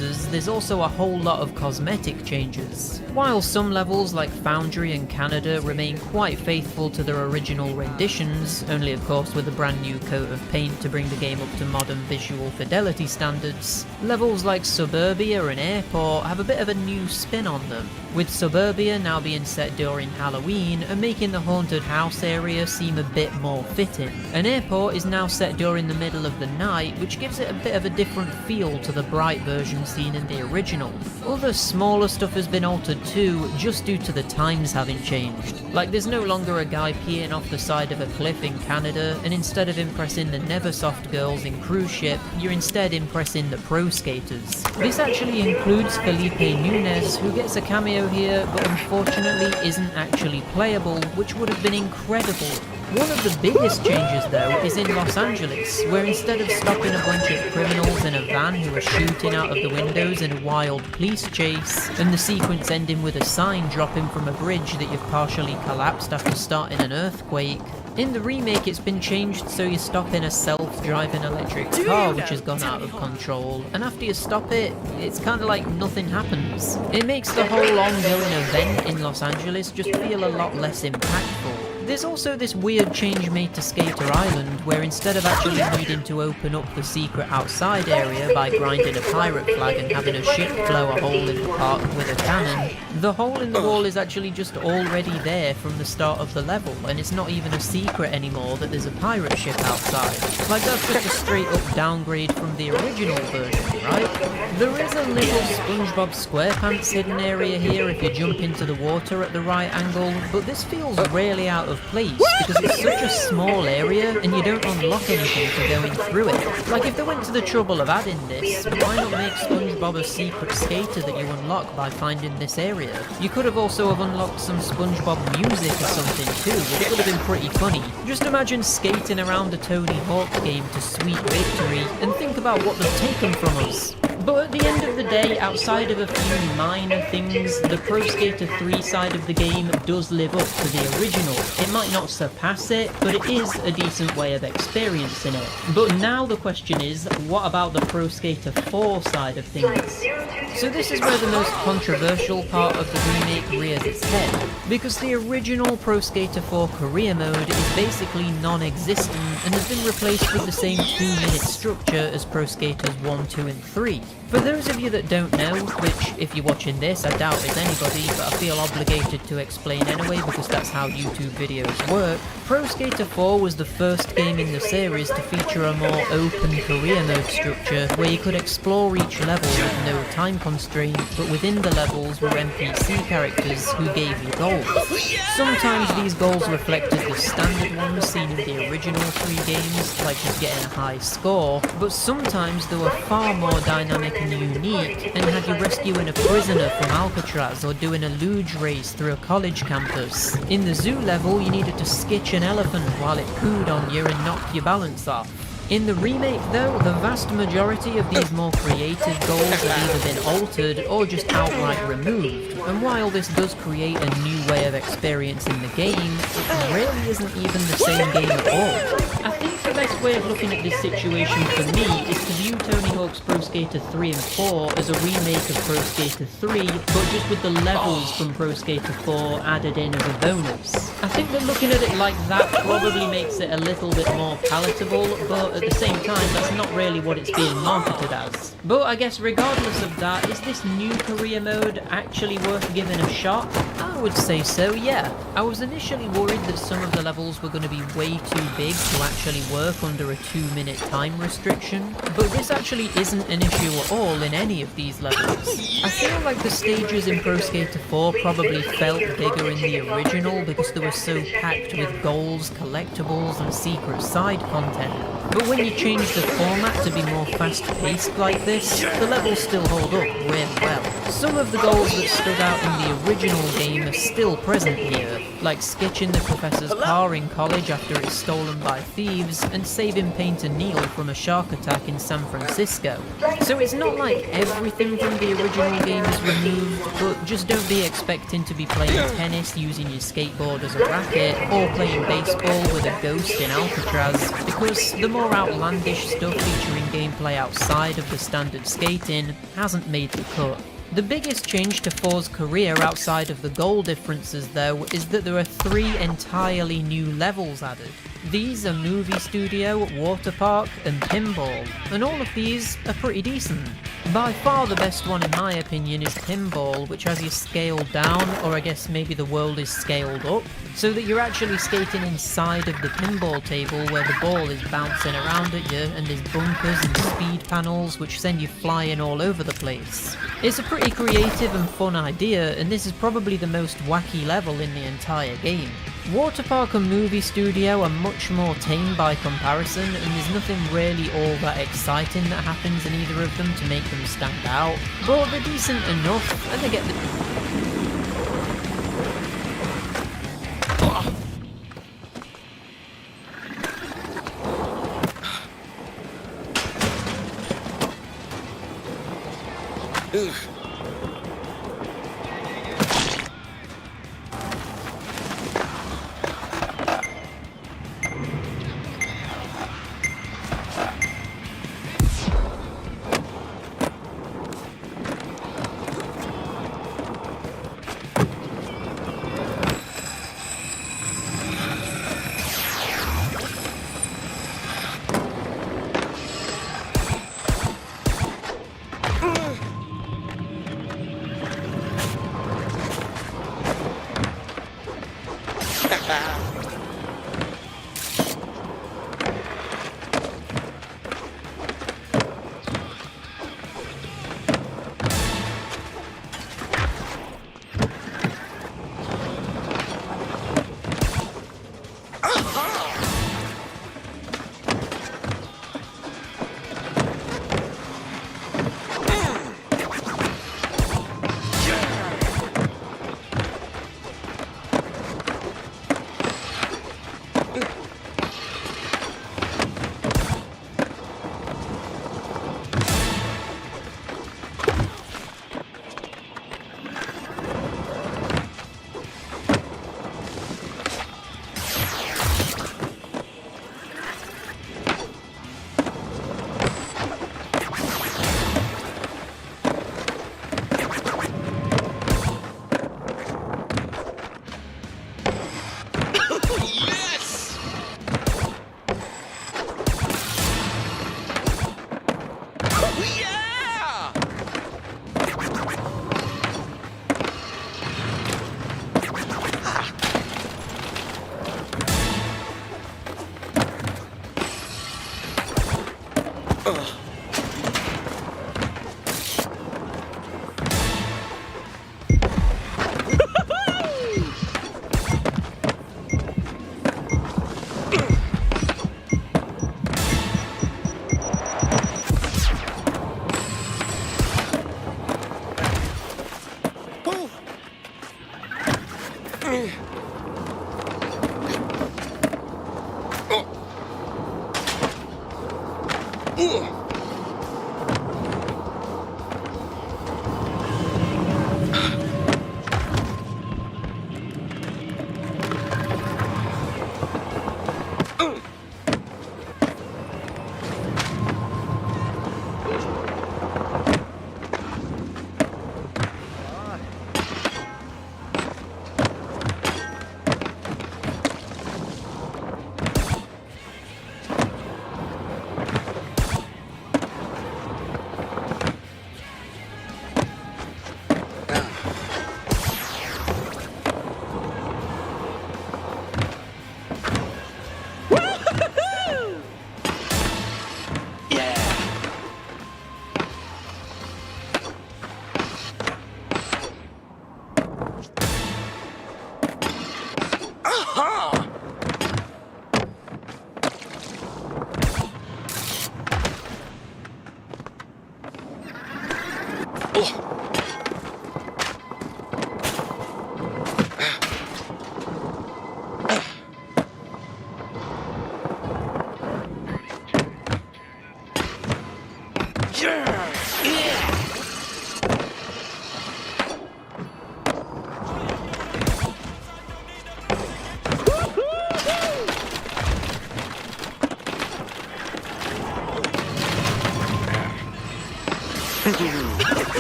differences, there's also a whole lot of cosmetic changes. While some levels like Foundry and Canada remain quite faithful to their original renditions, only of course with a brand new coat of paint to bring the game up to modern visual fidelity standards, levels like Suburbia and Airport have a bit of a new spin on them, with Suburbia now being set during Halloween and making the haunted house area seem a bit more fitting. And Airport is now set during the middle of the night, which gives it a bit of a different feel to the bright version seen in the original. Other smaller stuff has been altered too, just due to the times having changed. Like there's no longer a guy peeing off the side of a cliff in Canada, and instead of impressing the Neversoft girls in Cruise Ship, you're instead impressing the pro skaters. This actually includes Felipe Nunez, who gets a cameo here, but unfortunately isn't actually playable, which would have been incredible. One of the biggest changes though is in Los Angeles, where instead of stopping a bunch of criminals in a van who are shooting out of the windows in a wild police chase, and the sequence ending with a sign dropping from a bridge that you've partially collapsed after starting an earthquake, in the remake it's been changed so you stop in a self-driving electric car which has gone out of control, and after you stop it, it's kinda like nothing happens. It makes the whole ongoing event in Los Angeles just feel a lot less impactful. There's also this weird change made to Skater Island, where instead of actually needing to open up the secret outside area by grinding a pirate flag and having a ship blow a hole in the park with a cannon, the hole in the wall is actually just already there from the start of the level, and it's not even a secret anymore that there's a pirate ship outside. Like that's just a straight up downgrade from the original version, right? There is a little SpongeBob SquarePants hidden area here if you jump into the water at the right angle, but this feels really out of place because it's such a small area and you don't unlock anything for going through it. Like if they went to the trouble of adding this, why not make SpongeBob a secret skater that you unlock by finding this area? You could have also have unlocked some SpongeBob music or something too, which would have been pretty funny. Just imagine skating around a Tony Hawk game to sweet victory and think about what they've taken from us. But at the end of the day, outside of a few minor things, the Pro Skater 3 side of the game does live up to the original. It might not surpass it, but it is a decent way of experiencing it. But now the question is, what about the Pro Skater 4 side of things? So this is where the most controversial part of the remake rears its head, because the original Pro Skater 4 career mode is basically non-existent and has been replaced with the same 2-minute structure as Pro Skaters 1, 2 and 3. For those of you that don't know, which if you're watching this I doubt is anybody, but I feel obligated to explain anyway because that's how YouTube videos work, Pro Skater 4 was the first game in the series to feature a more open career mode structure where you could explore each level with no time constraint, but within the levels were NPC characters who gave you goals. Sometimes these goals reflected the standard ones seen in the original 3 games, like just getting a high score, but sometimes they were far more dynamic and unique, and had you rescuing a prisoner from Alcatraz or doing a luge race through a college campus. In the zoo level, you needed to skitch an elephant while it pooed on you and knock your balance off. In the remake though, the vast majority of these more creative goals have either been altered or just outright removed, and while this does create a new way of experiencing the game, it really isn't even the same game at all. I think the best way of looking at this situation for me is to view Tony Hawk's Pro Skater 3 and 4 as a remake of Pro Skater 3, but just with the levels from Pro Skater 4 added in as a bonus. I think that looking at it like that probably makes it a little bit more palatable, but at the same time that's not really what it's being marketed as. But I guess regardless of that, is this new career mode actually worth giving a shot? I would say so, yeah. I was initially worried that some of the levels were going to be way too big to actually work under a 2-minute time restriction, but this actually isn't an issue at all in any of these levels. I feel like the stages in Pro Skater 4 probably felt bigger in the original because they were so packed with goals, collectibles and secret side content. But when you change the format to be more fast-paced like this, the levels still hold up really well. Some of the goals that stood out in the original game are still present here, like sketching the professor's car in college after it's stolen by thieves, and saving Painter Neil from a shark attack in San Francisco. So it's not like everything from the original game is removed, but just don't be expecting to be playing tennis using your skateboard as a racket, or playing baseball with a ghost in Alcatraz, because the more more outlandish stuff featuring gameplay outside of the standard skating hasn't made the cut. The biggest change to 4's career outside of the goal differences though is that there are 3 entirely new levels added. These are Movie Studio, Water Park and Pinball, and all of these are pretty decent. By far the best one in my opinion is Pinball, which has you scaled down, or I guess maybe the world is scaled up, so that you're actually skating inside of the pinball table where the ball is bouncing around at you, and there's bumpers and speed panels which send you flying all over the place. It's a pretty creative and fun idea, and this is probably the most wacky level in the entire game. Water Park and Movie Studio are much more tame by comparison, and there's nothing really all that exciting that happens in either of them to make them stand out, but they're decent enough, and they get the...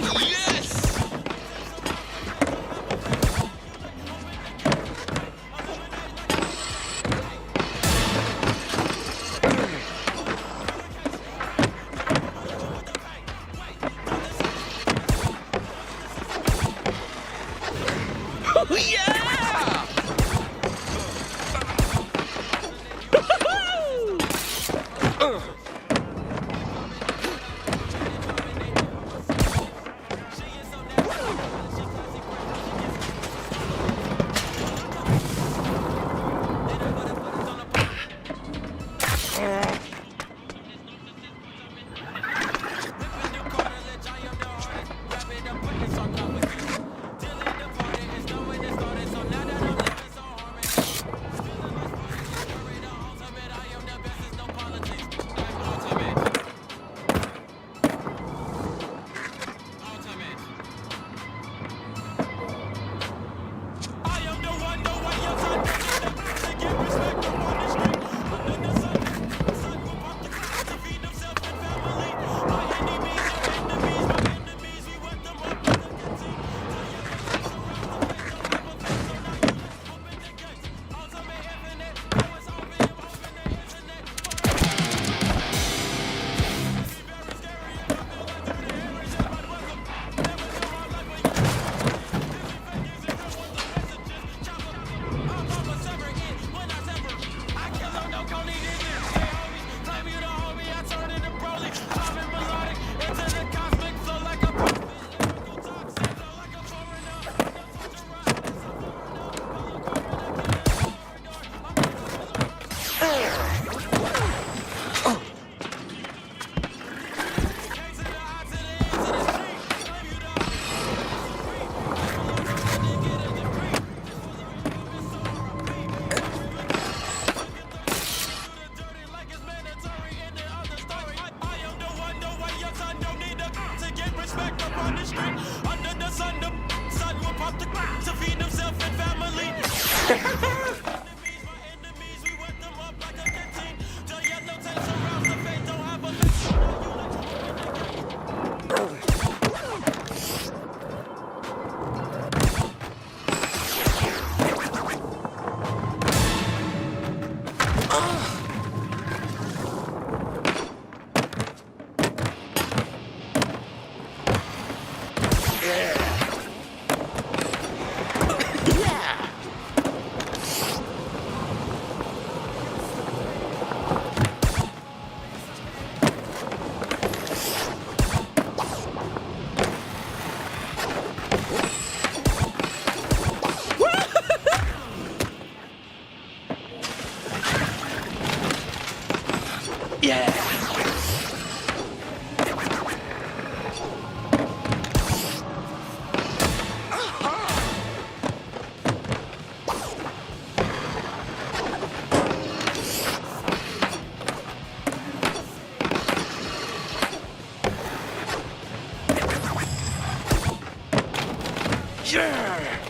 Yes! Oh, yeah! Yeah! Yeah!